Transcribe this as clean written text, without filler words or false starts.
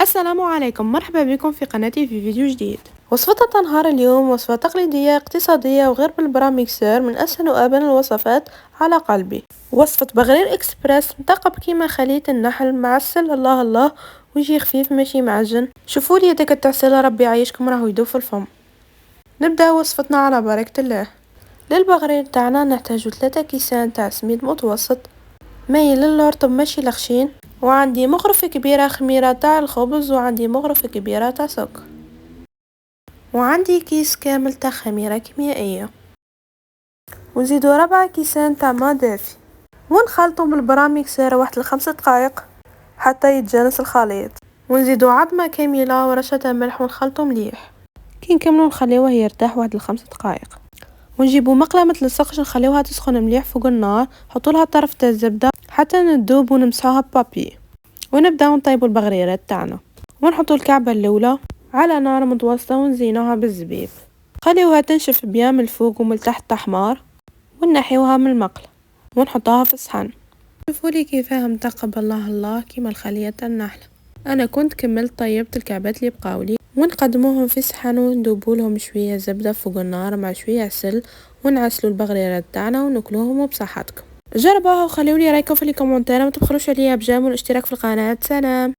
السلام عليكم، مرحبا بكم في قناتي في فيديو جديد. وصفة نهار اليوم وصفة تقليدية اقتصادية وغير بالبراميكسر، من أسهل وأبان الوصفات على قلبي. وصفة بغرير إكسبريس مطقب كيما خلية النحل، معسل الله الله ويجي خفيف ماشي معجن. شوفولي يدك التعسيلة، ربي يعيشكم، راهو يدوب في الفم. نبدأ وصفتنا على بركة الله. للبغرير تاعنا نحتاجو 3 كيسان تاع سميد متوسط مايل للرطب ماشي لخشين، وعندي مغرفة كبيرة خميرة تاع الخبز، وعندي مغرفة كبيرة تاع سكر، وعندي كيس كامل تاع خميرة كيميائية، ونزيدو 4 كيسان تاع ماء دافي، ونخلطهم بالبراميكسر واحد ل5 دقائق حتى يتجانس الخليط، ونزيدو عظمة كاملة ورشة ملح ونخلطو مليح. كي نكملو نخليوه يرتاح واحد ل5 دقائق، ونجيبو مقلة مثل السقج نخليوها تسخن مليح فوق النار، نحطولها طرف تاع الزبدة حتى ندوب ونمسحوها ببابي، ونبداو نطيبو البغريرات تاعنا، ونحطو الكعبة الاولى على نار متوسطة ونزينوها بالزبيب، خليوها تنشف بيان من الفوق ومن تحت تحمار، ونحيوها من المقلة ونحطوها في الصحن. شوفولي كيفاه متقب الله الله كيما الخلية تاع النحلة. انا كنت كملت طيبت الكعبات اللي بقاولي، ونقدموهم في صحن وندوبولهم شوية زبدة فوق النار مع شوية عسل، ونعسلو البغريرات تاعنا وناكلوهم بصحتكم. جربوها وخليولي رايكم في الكومنتات، ما تبخلوش عليا بجيم والاشتراك في القناة. سلام.